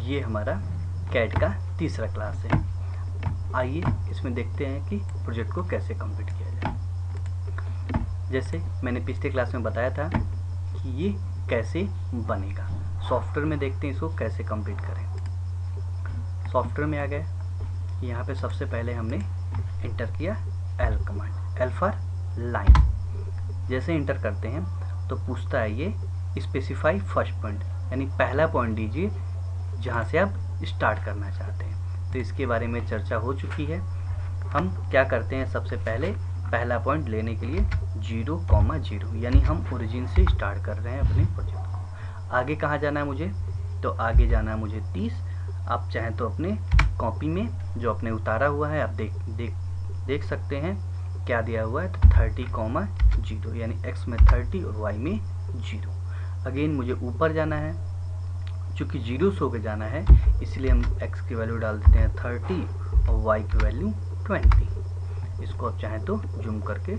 ये हमारा कैट का तीसरा क्लास है। आइए इसमें देखते हैं कि प्रोजेक्ट को कैसे कंप्लीट किया जाए। जैसे मैंने पिछले क्लास में बताया था कि ये कैसे बनेगा। सॉफ्टवेयर में देखते हैं इसको कैसे कंप्लीट करें। सॉफ्टवेयर में आ गए, यहाँ पे सबसे पहले हमने इंटर किया L command, L for line. जैसे इंटर करते हैं तो पूछता है ये स्पेसिफाई फर्स्ट पॉइंट, यानी पहला पॉइंट दीजिए जहाँ से आप स्टार्ट करना चाहते हैं। तो इसके बारे में चर्चा हो चुकी है। हम क्या करते हैं, सबसे पहले पहला पॉइंट लेने के लिए 0,0, यानी हम ओरिजिन से स्टार्ट कर रहे हैं अपने प्रोजेक्ट को। आगे कहाँ जाना है मुझे, तो आगे जाना है मुझे 30। आप चाहें तो अपने कॉपी में जो आपने उतारा हुआ है आप देख सकते हैं क्या दिया हुआ है, तो 30,0, यानी x में 30 और y में 0। अगेन मुझे ऊपर जाना है, चूँकि 0 से होकर जाना है इसलिए हम x की वैल्यू डाल देते हैं 30 और y की वैल्यू 20। इसको आप चाहें तो जूम करके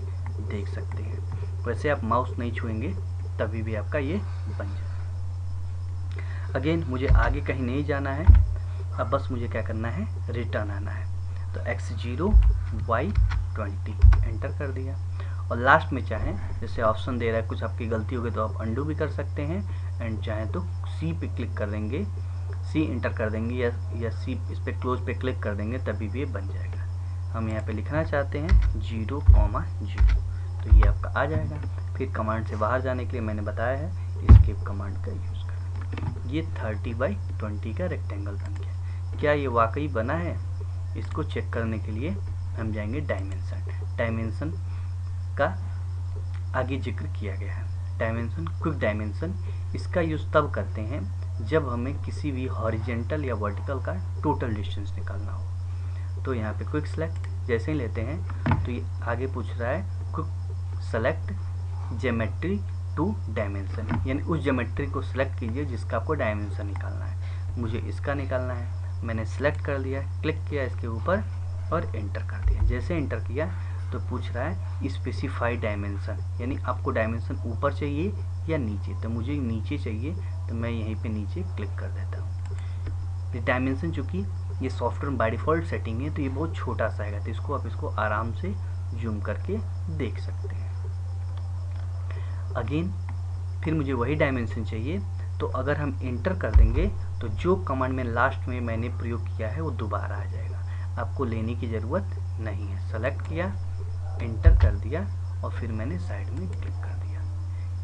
देख सकते हैं। वैसे आप माउस नहीं छुएंगे तभी भी आपका ये बन जाए। अगेन मुझे आगे कहीं नहीं जाना है, अब बस मुझे क्या करना है, रिटर्न आना है। तो x0 y 20 एंटर कर दिया। और लास्ट में चाहें, जैसे ऑप्शन दे रहा है कुछ आपकी गलती हो गई तो आप अंडू भी कर सकते हैं, एंड चाहें तो सी पे क्लिक कर देंगे, सी इंटर कर देंगे या सी इस पे क्लोज पे क्लिक कर देंगे तभी भी ये बन जाएगा। हम यहाँ पे लिखना चाहते हैं 0,0, तो ये आपका आ जाएगा। फिर कमांड से बाहर जाने के लिए मैंने बताया है एस्केप कमांड का यूज़ करें। ये 30/20 का रेक्टेंगल बन गया। क्या ये वाकई बना है, इसको चेक करने के लिए हम जाएंगे डायमेंशन। डायमेंशन का आगे जिक्र किया गया है। डायमेंशन, क्विक डायमेंशन, इसका यूज़ तब करते हैं जब हमें किसी भी हॉरिजेंटल या वर्टिकल का टोटल डिस्टेंस निकालना हो। तो यहाँ पे क्विक सेलेक्ट जैसे ही लेते हैं तो ये आगे पूछ रहा है quick select geometry two dimension, यानी उस ज्योमेट्री को सिलेक्ट कीजिए जिसका आपको डायमेंशन निकालना है। मुझे इसका निकालना है, मैंने सेलेक्ट कर लिया, क्लिक किया इसके ऊपर और एंटर कर दिया। जैसे एंटर किया तो पूछ रहा है स्पेसिफाई डायमेंशन, यानी आपको डायमेंशन ऊपर चाहिए या नीचे। तो मुझे नीचे चाहिए तो मैं यहीं पे नीचे क्लिक कर देता हूँ। डायमेंशन चूँकि ये सॉफ्टवेयर बाय डिफ़ॉल्ट सेटिंग है तो ये बहुत छोटा सा है, तो इसको आप इसको आराम से जूम करके देख सकते हैं। अगेन फिर मुझे वही डायमेंशन चाहिए, तो अगर हम एंटर कर देंगे तो जो कमांड में लास्ट में मैंने प्रयोग किया है वो दोबारा आ जाएगा, आपको लेने की ज़रूरत नहीं है। सेलेक्ट किया, एंटर कर दिया और फिर मैंने साइड में क्लिक कर दिया।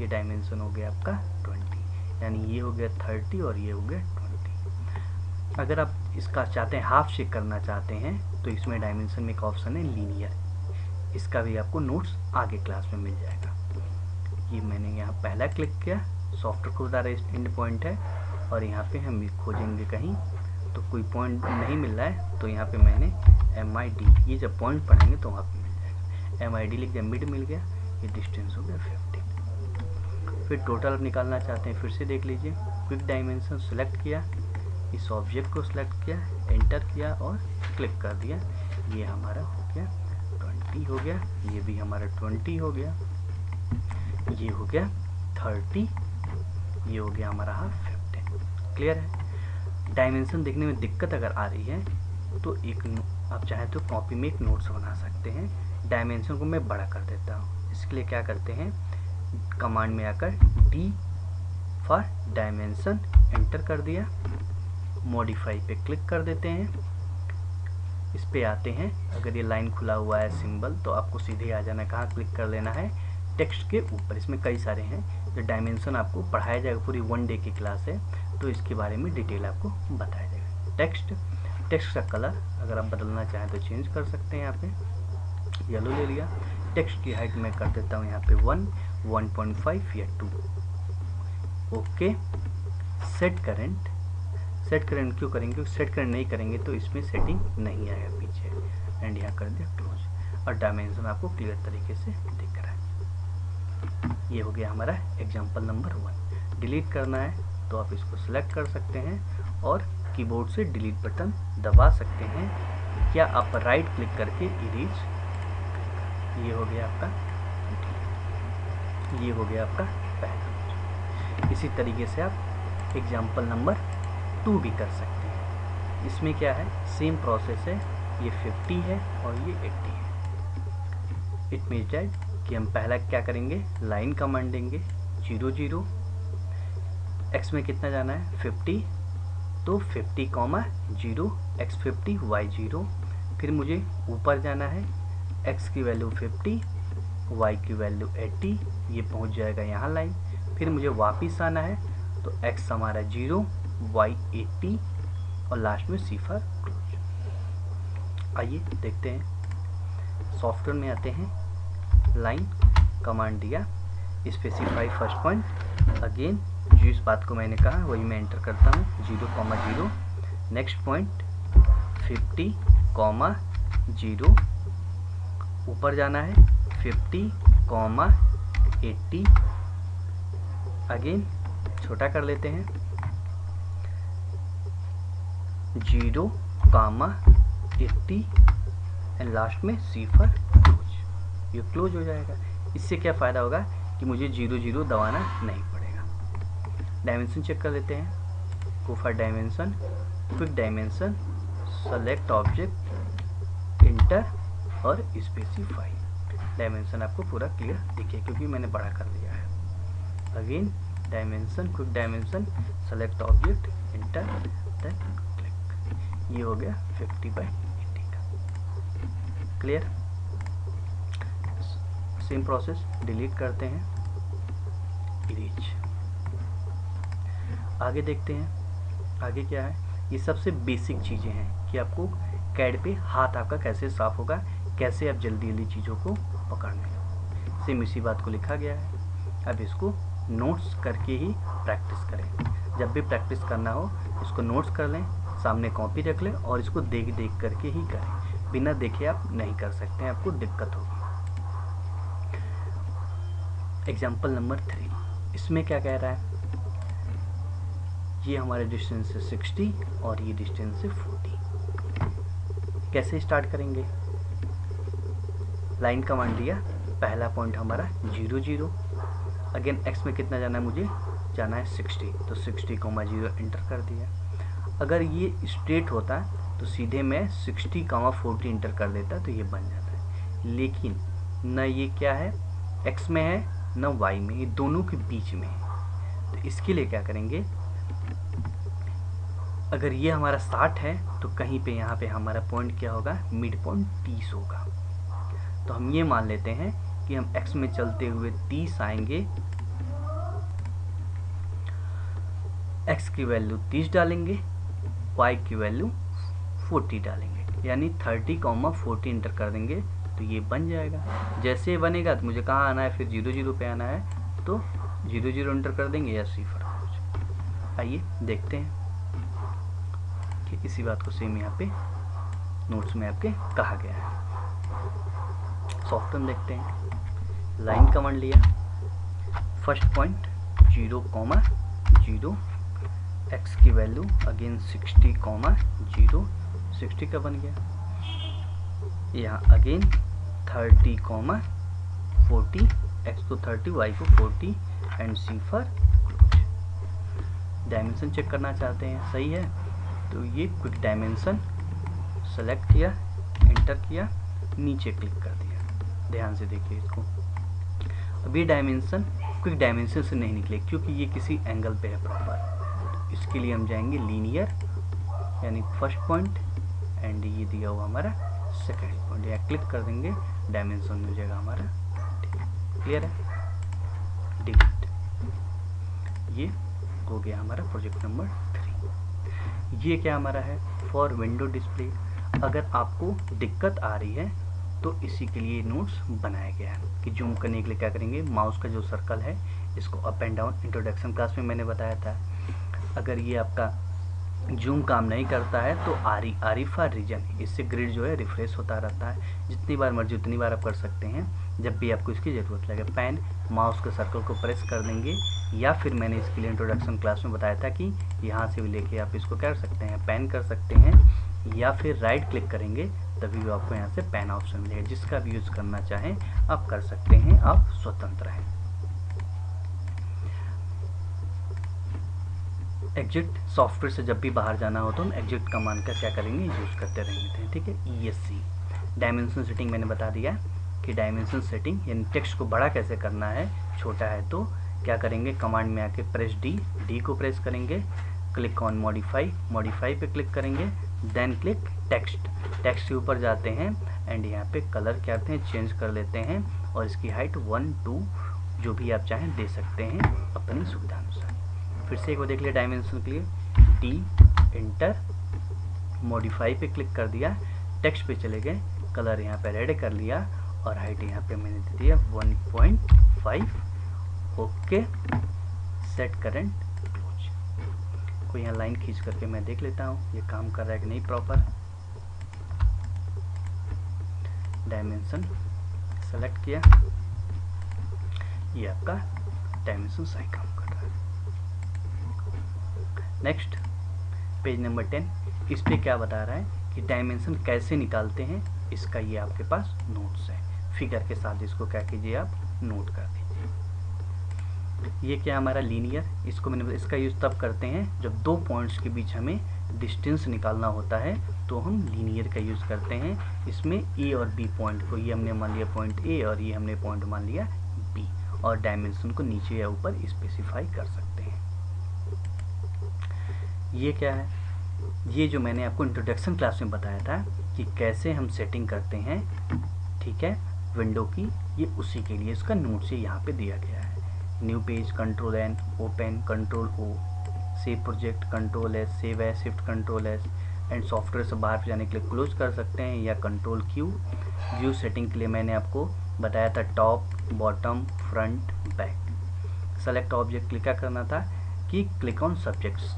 ये डायमेंशन हो गया आपका 20, यानी ये हो गया 30 और ये हो गया 20। अगर आप इसका चाहते हैं हाफ शेक करना चाहते हैं तो इसमें डायमेंशन में एक ऑप्शन है लीनियर, इसका भी आपको नोट्स आगे क्लास में मिल जाएगा। ये मैंने यहाँ पहला क्लिक किया, सॉफ्टवेयर को बता रहा एंड पॉइंट है, और यहाँ पे हम खोजेंगे कहीं तो कोई पॉइंट नहीं मिल रहा है, तो यहाँ पे मैंने MID, ये जब पॉइंट पढ़ेंगे तो वहाँ पे मिल जाएगा। MID लिख दिया, मिड मिल गया, ये डिस्टेंस हो गया 50। फिर टोटल निकालना चाहते हैं, फिर से देख लीजिए, क्विक डायमेंशन सेलेक्ट किया, इस ऑब्जेक्ट को सिलेक्ट किया, एंटर किया और क्लिक कर दिया। ये हमारा हो गया 20 हो गया, ये भी हमारा 20 हो गया, ये हो गया 30, ये हो गया हमारा 15। क्लियर है। डायमेंशन देखने में दिक्कत अगर आ रही है तो एक आप चाहें तो कॉपी में एक नोट्स बना सकते हैं। डायमेंशन को मैं बड़ा कर देता हूँ, इसके लिए क्या करते हैं, कमांड में आकर D फॉर डायमेंशन एंटर कर दिया, मॉडिफाई पे क्लिक कर देते हैं, इस पे आते हैं। अगर ये लाइन खुला हुआ है सिंबल तो आपको सीधे आ जाना, कहाँ क्लिक कर लेना है, टेक्स्ट के ऊपर। इसमें कई सारे हैं, जो डायमेंशन आपको पढ़ाया जाएगा, पूरी 1 डे की क्लास है तो इसके बारे में डिटेल आपको बताया जाएगा। टेक्स्ट का कलर अगर आप बदलना चाहें तो चेंज कर सकते हैं। यहाँ पे येलो ले लिया, टेक्स्ट की हाइट मैं कर देता हूँ यहाँ पे 1, 1.5 या 2। ओके, सेट करंट क्यों करेंगे, क्योंकि सेट करंट नहीं करेंगे तो इसमें सेटिंग नहीं आएगा पीछे, एंड यहाँ कर दिया क्लोज, और डायमेंशन आपको क्लियर तरीके से दिख रहा है। ये हो गया हमारा एग्जाम्पल नंबर 1। डिलीट करना है तो आप इसको सिलेक्ट कर सकते हैं और कीबोर्ड से डिलीट बटन दबा सकते हैं, या आप राइट क्लिक करके इरेज, ये हो गया आपका, ये हो गया आपका पहला। इसी तरीके से आप एग्जाम्पल नंबर 2 भी कर सकते हैं। इसमें क्या है, सेम प्रोसेस है, ये 50 है और ये 80 है। इट मीन्स दैट कि हम पहला क्या करेंगे, लाइन कमांड देंगे 0 0, x में कितना जाना है 50, तो 50, 0 x 50 y 0। फिर मुझे ऊपर जाना है, x की वैल्यू 50, y की वैल्यू 80, ये पहुंच जाएगा यहाँ लाइन। फिर मुझे वापस आना है, तो x हमारा 0, y 80 और लास्ट में सिफर क्लोज। आइए देखते हैं, सॉफ्टवेयर में आते हैं, लाइन कमांड दिया, स्पेसिफाई फर्स्ट पॉइंट, अगेन जो इस बात को मैंने कहा वही मैं एंटर करता हूँ 0, 0, नेक्स्ट पॉइंट 50, 0, ऊपर जाना है 50, 80, अगेन छोटा कर लेते हैं 0, 80 एंड लास्ट में सिफर क्लोज। ये क्लोज हो जाएगा। इससे क्या फ़ायदा होगा कि मुझे 0 0 दबाना नहीं पड़ेगा। डायमेंशन चेक कर लेते हैं, go for dimension, quick dimension, select object, inter और स्पेसिफाई। डायमेंशन आपको पूरा क्लियर दिखे क्योंकि मैंने बड़ा कर लिया है। Again dimension, quick dimension, select object, enter, then click. ये हो गया 50/80 का। क्लियर। सेम प्रोसेस डिलीट करते हैं, इरेज। आगे देखते हैं, आगे क्या है, ये सबसे बेसिक चीज़ें हैं कि आपको कैड पे हाथ आपका कैसे साफ होगा, कैसे आप जल्दी जल्दी चीज़ों को पकड़ने। सेम इसी बात को लिखा गया है। अब इसको नोट्स करके ही प्रैक्टिस करें। जब भी प्रैक्टिस करना हो इसको नोट्स कर लें, सामने कॉपी रख लें और इसको देख देख करके ही करें। बिना देखे आप नहीं कर सकते हैं, आपको दिक्कत होगी। एग्जाम्पल नंबर 3, इसमें क्या कह रहा है, ये हमारे डिस्टेंस है 60 और ये डिस्टेंस है 40। कैसे स्टार्ट करेंगे, लाइन कमांड दिया, पहला पॉइंट हमारा 0 0, अगेन x में कितना जाना है, मुझे जाना है 60, तो 60, 0 एंटर कर दिया। अगर ये स्ट्रेट होता तो सीधे मैं 60, 40 एंटर कर देता तो ये बन जाता है। लेकिन न ये क्या है, x में है न y में, ये दोनों के बीच में है। तो इसके लिए क्या करेंगे, अगर ये हमारा 60 है तो कहीं पे यहाँ पे हमारा पॉइंट क्या होगा, मिड पॉइंट 30 होगा। तो हम ये मान लेते हैं कि हम x में चलते हुए 30 आएंगे, x की वैल्यू 30 डालेंगे, y की वैल्यू 40 डालेंगे, यानी 30, 40 एंटर कर देंगे तो ये बन जाएगा। जैसे ये बनेगा तो मुझे कहाँ आना है, फिर 0 0 पे आना है, तो 0 0 एंटर कर देंगे या सिफर कुछ। आइए देखते हैं कि इसी बात को सेम यहाँ पे नोट्स में आपके कहा गया है। सॉफ्टवेयर देखते हैं, लाइन कमांड लिया, फर्स्ट पॉइंट 0, 0, x की वैल्यू अगेन 60, 0, 60 का बन गया। यहाँ अगेन 30, 40, x को 30, y को 40 एंड सिफर क्लोज। डायमेंशन चेक करना चाहते हैं, सही है तो ये क्विक डायमेंशन सेलेक्ट किया, एंटर किया, नीचे क्लिक कर दिया। ध्यान से देखिए इसको। अब ये डायमेंशन क्विक डायमेंशन से नहीं निकले क्योंकि ये किसी एंगल पे है प्रॉपर। इसके लिए हम जाएंगे लीनियर, यानी फर्स्ट पॉइंट एंड ये दिया हुआ हमारा सेकेंड पॉइंट, यहाँ क्लिक कर देंगे, डायमेंशन मिल जाएगा हमारा। क्लियर है, डिलीट। ये हो गया हमारा प्रोजेक्ट नंबर 3। ये क्या हमारा है, फॉर विंडो डिस्प्ले। अगर आपको दिक्कत आ रही है तो इसी के लिए नोट्स बनाया गया है कि जूम करने के लिए क्या करेंगे, माउस का जो सर्कल है इसको up and down, introduction class में मैंने बताया था। अगर ये आपका जूम काम नहीं करता है तो आरिफा रीजन, इससे ग्रिड जो है रिफ्रेश होता रहता है। जितनी बार मर्जी उतनी बार आप कर सकते हैं जब भी आपको इसकी ज़रूरत लगे। पेन माउस के सर्कल को प्रेस कर देंगे, या फिर मैंने इसके लिए इंट्रोडक्शन क्लास में बताया था कि यहाँ से भी लेके आप इसको कर सकते हैं, पेन कर सकते हैं, या फिर राइट क्लिक करेंगे तभी भी आपको यहाँ से पेन ऑप्शन मिलेगा। जिसका भी यूज़ करना चाहें आप कर सकते हैं, आप स्वतंत्र हैं। एग्जिट सॉफ्टवेयर से जब भी बाहर जाना हो तो हम एग्जिट कमांड का क्या करेंगे, यूज़ करते रहेंगे। ठीक है। ESC डायमेंशन सेटिंग मैंने बता दिया कि डायमेंशन सेटिंग यानी टेक्स्ट को बड़ा कैसे करना है, छोटा है तो क्या करेंगे, कमांड में आके प्रेस डी को प्रेस करेंगे, क्लिक ऑन मॉडिफाई पे क्लिक करेंगे, देन क्लिक टेक्स्ट के ऊपर जाते हैं एंड यहाँ पे कलर क्या करते हैं, चेंज कर लेते हैं और इसकी हाइट 1 2 जो भी आप चाहें दे सकते हैं अपनी सुविधा अनुसार। फिर से एक बार देख लिया डायमेंशन के लिए, डी इंटर मॉडिफाई पे क्लिक कर दिया, टेक्स्ट पे चले गए, कलर यहाँ पे रेड कर लिया और हाइट यहाँ पे मैंने दे दिया 1.5। Okay, set current close. कोई यहाँ लाइन खींच करके मैं देख लेता हूँ ये काम कर रहा है कि नहीं प्रॉपर। डायमेंशन सेलेक्ट किया, ये आपका डायमेंशन सही काम कर रहा है। नेक्स्ट पेज नंबर 10, इस पे क्या बता रहा है कि डायमेंशन कैसे निकालते हैं, इसका ये आपके पास नोट्स है, फिगर के साथ इसको क्या कीजिए आप नोट कर दीजिए। ये क्या हमारा लीनियर, इसको मैंने इसका यूज़ तब करते हैं जब दो पॉइंट्स के बीच हमें डिस्टेंस निकालना होता है तो हम लीनियर का यूज़ करते हैं। इसमें ए और बी पॉइंट को, ये हमने मान लिया पॉइंट ए और ये हमने पॉइंट मान लिया बी, और डायमेंशन को नीचे या ऊपर स्पेसिफाई कर सकते हैं। ये क्या है, ये जो मैंने आपको इंट्रोडक्शन क्लास में बताया था कि कैसे हम सेटिंग करते हैं, ठीक है, विंडो की, ये उसी के लिए इसका नोट से यहाँ पे दिया गया है। New page control N, open control O, save project control S, save as shift control S, and software से बाहर जाने के लिए क्लोज कर सकते हैं या कंट्रोल क्यू। व्यू सेटिंग के लिए मैंने आपको बताया था top bottom front back. Select object click करना था कि click on subjects,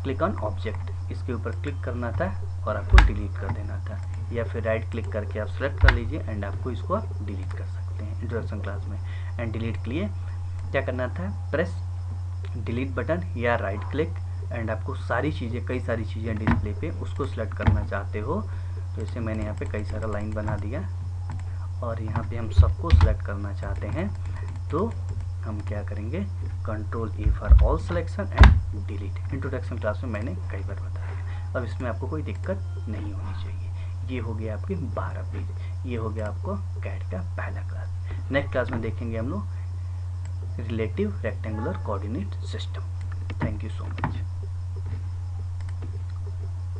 click on object, इसके ऊपर क्लिक करना था और आपको डिलीट कर देना था, या फिर राइट क्लिक करके आप सेलेक्ट कर लीजिए एंड आपको इसको आप डिलीट कर सकते हैं इंट्रोडक्शन क्लास में। एंड डिलीट के लिए क्या करना था, प्रेस डिलीट बटन या राइट क्लिक, एंड आपको सारी चीज़ें, कई सारी चीज़ें डिस्प्ले पे उसको सिलेक्ट करना चाहते हो तो इसे मैंने यहाँ पे कई सारा लाइन बना दिया और यहाँ पे हम सबको सिलेक्ट करना चाहते हैं तो हम क्या करेंगे, control A for all selection and delete. Introduction class में मैंने कई बार बताया, अब इसमें आपको कोई दिक्कत नहीं होनी चाहिए। ये हो गया आपके 12 पेज, ये हो गया आपको कैट का पहला क्लास। नेक्स्ट क्लास में देखेंगे हम लोग relative rectangular coordinate system. Thank you so much.